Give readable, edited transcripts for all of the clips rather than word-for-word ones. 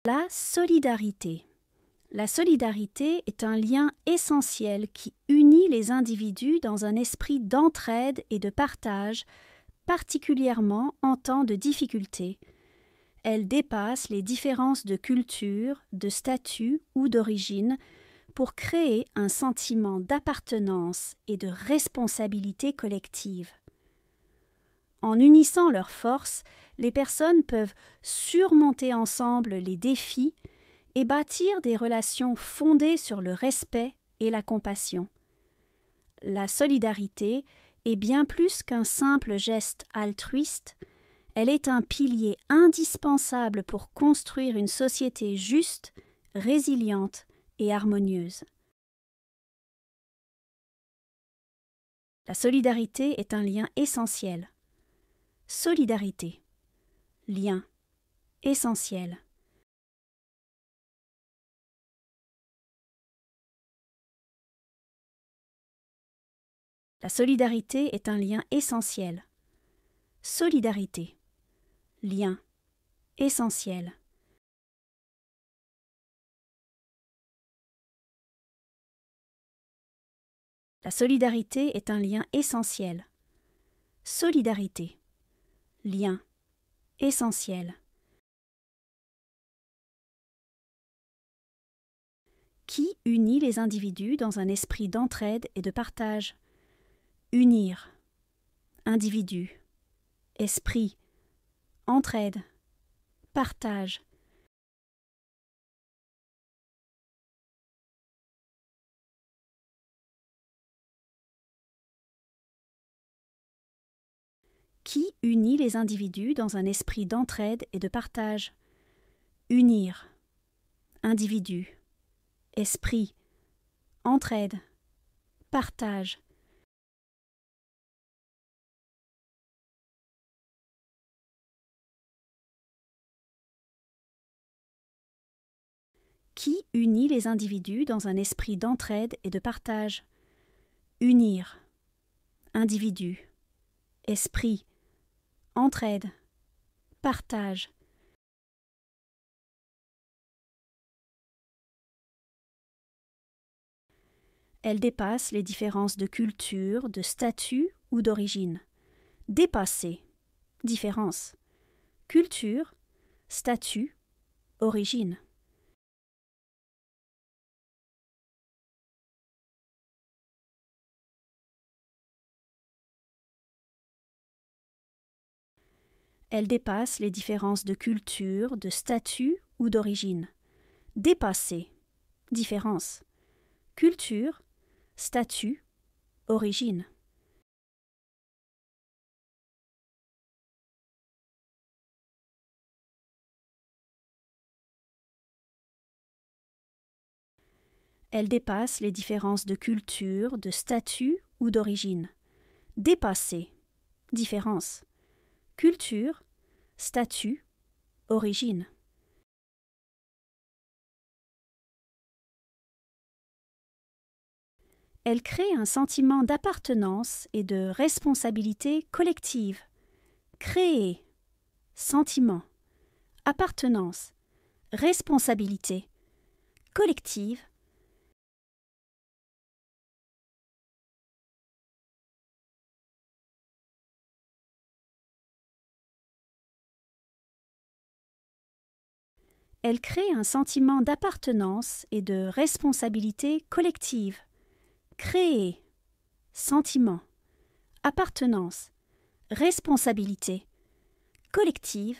La solidarité. La solidarité est un lien essentiel qui unit les individus dans un esprit d'entraide et de partage, particulièrement en temps de difficulté. Elle dépasse les différences de culture, de statut ou d'origine pour créer un sentiment d'appartenance et de responsabilité collective. En unissant leurs forces, les personnes peuvent surmonter ensemble les défis et bâtir des relations fondées sur le respect et la compassion. La solidarité est bien plus qu'un simple geste altruiste, elle est un pilier indispensable pour construire une société juste, résiliente et harmonieuse. La solidarité est un lien essentiel. Solidarité. Lien. Essentiel. La solidarité est un lien essentiel. Solidarité. Lien. Essentiel. La solidarité est un lien essentiel. Solidarité. Lien. Essentiel. Qui unit les individus dans un esprit d'entraide et de partage. Unir. Individu. Esprit. Entraide. Partage. Qui unit les individus dans un esprit d'entraide et de partage. Unir. Individu. Esprit. Entraide. Partage. Qui unit les individus dans un esprit d'entraide et de partage. Unir. Individu. Esprit. Entraide. Partage. Elle dépasse les différences de culture, de statut ou d'origine. Dépasser. Différence. Culture. Statut. Origine. Elle dépasse les différences de culture, de statut ou d'origine. Dépasser. Différence. Culture. Statut. Origine. Elle dépasse les différences de culture, de statut ou d'origine. Dépasser. Différence. Culture. Statut. Origine. Elle crée un sentiment d'appartenance et de responsabilité collective. Créer. Sentiment. Appartenance. Responsabilité. Collective. Elle crée un sentiment d'appartenance et de responsabilité collective. Créer. Sentiment. Appartenance. Responsabilité. Collective.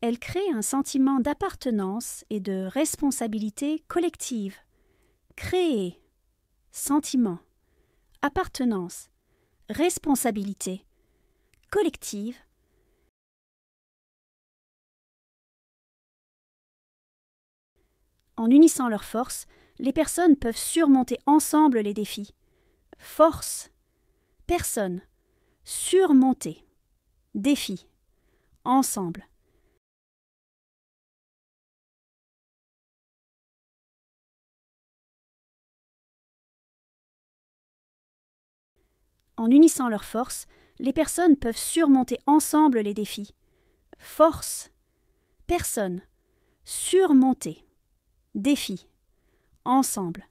Elle crée un sentiment d'appartenance et de responsabilité collective. Créer. Sentiment. Appartenance. Responsabilité. Collective. En unissant leurs forces, les personnes peuvent surmonter ensemble les défis. Force. Personne. Surmonter. Défi. Ensemble. En unissant leurs forces, les personnes peuvent surmonter ensemble les défis. Force, personne, surmonter, défi, ensemble.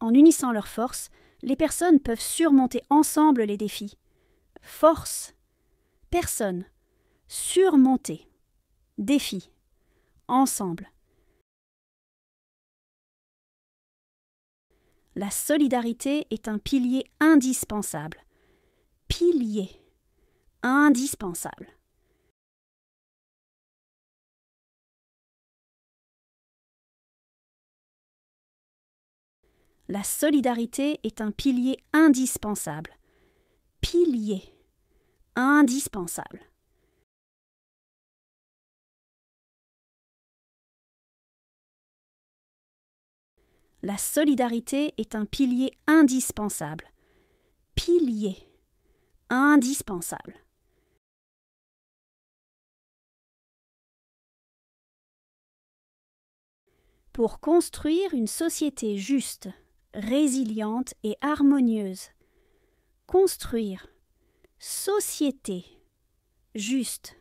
En unissant leurs forces, les personnes peuvent surmonter ensemble les défis. Force, personne, surmonter, défi, ensemble. La solidarité est un pilier indispensable. Pilier, indispensable. La solidarité est un pilier indispensable. Pilier, indispensable. La solidarité est un pilier indispensable. Pilier, indispensable. Pour construire une société juste, résiliente et harmonieuse. Construire, société, juste,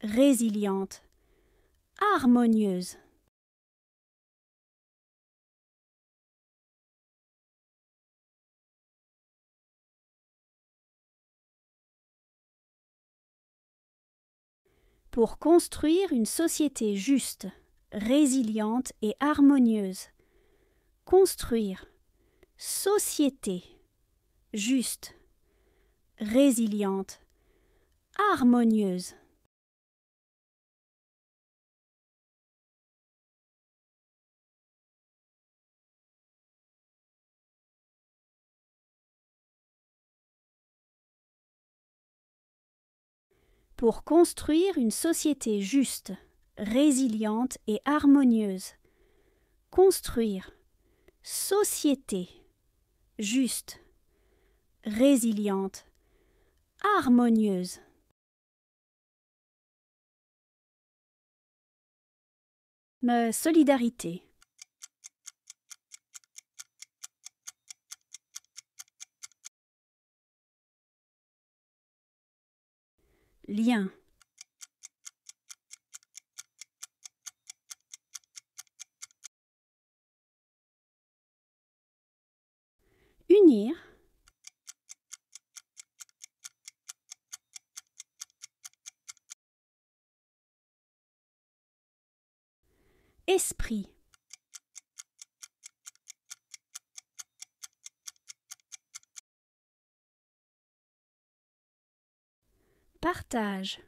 résiliente, harmonieuse. Pour construire une société juste, résiliente et harmonieuse. Construire, société, juste, résiliente, harmonieuse. Pour construire une société juste, résiliente et harmonieuse. Construire, société, juste, résiliente, harmonieuse. Solidarité. Lien. Unir. Esprit. Partage.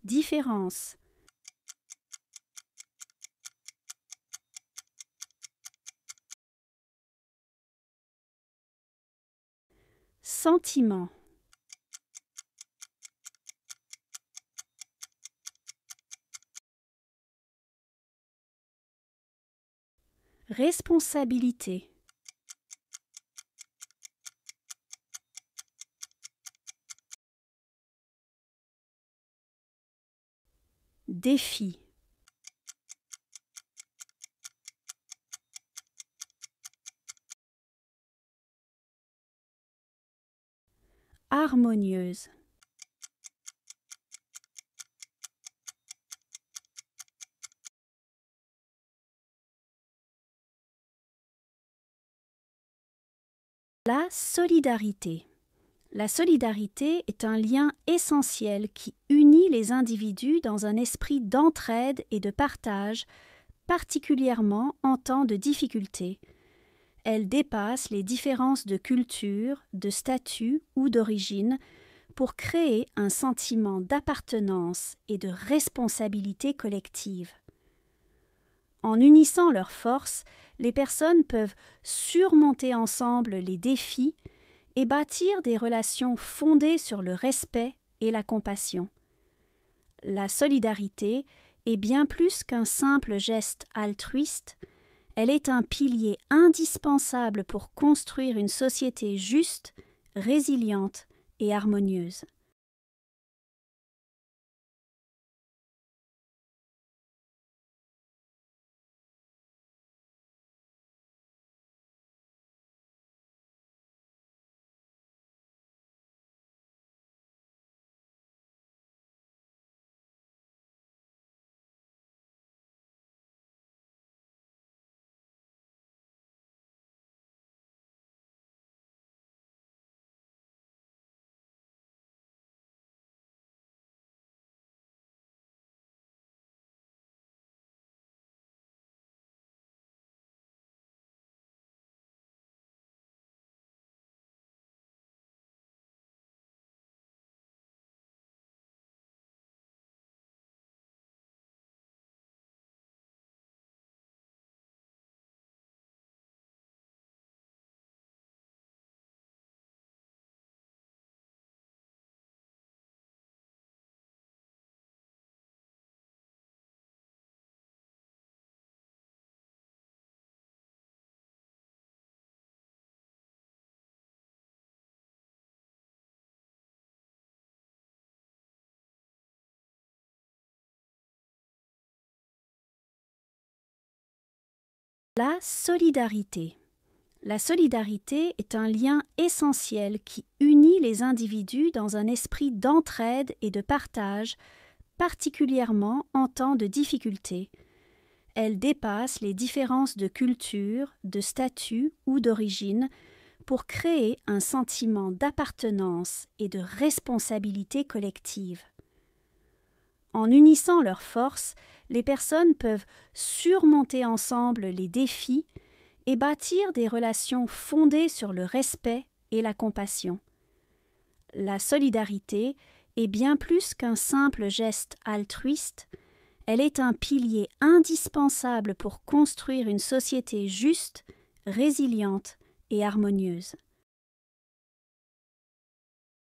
Différence. Sentiment. Responsabilité. Défi. Harmonieuse. La solidarité. La solidarité est un lien essentiel qui unit les individus dans un esprit d'entraide et de partage, particulièrement en temps de difficulté. Elle dépasse les différences de culture, de statut ou d'origine pour créer un sentiment d'appartenance et de responsabilité collective. En unissant leurs forces, les personnes peuvent surmonter ensemble les défis et bâtir des relations fondées sur le respect et la compassion. La solidarité est bien plus qu'un simple geste altruiste, Elle est un pilier indispensable pour construire une société juste, résiliente et harmonieuse. La solidarité. La solidarité est un lien essentiel qui unit les individus dans un esprit d'entraide et de partage, particulièrement en temps de difficulté. Elle dépasse les différences de culture, de statut ou d'origine pour créer un sentiment d'appartenance et de responsabilité collective. En unissant leurs forces, les personnes peuvent surmonter ensemble les défis et bâtir des relations fondées sur le respect et la compassion. La solidarité est bien plus qu'un simple geste altruiste, elle est un pilier indispensable pour construire une société juste, résiliente et harmonieuse.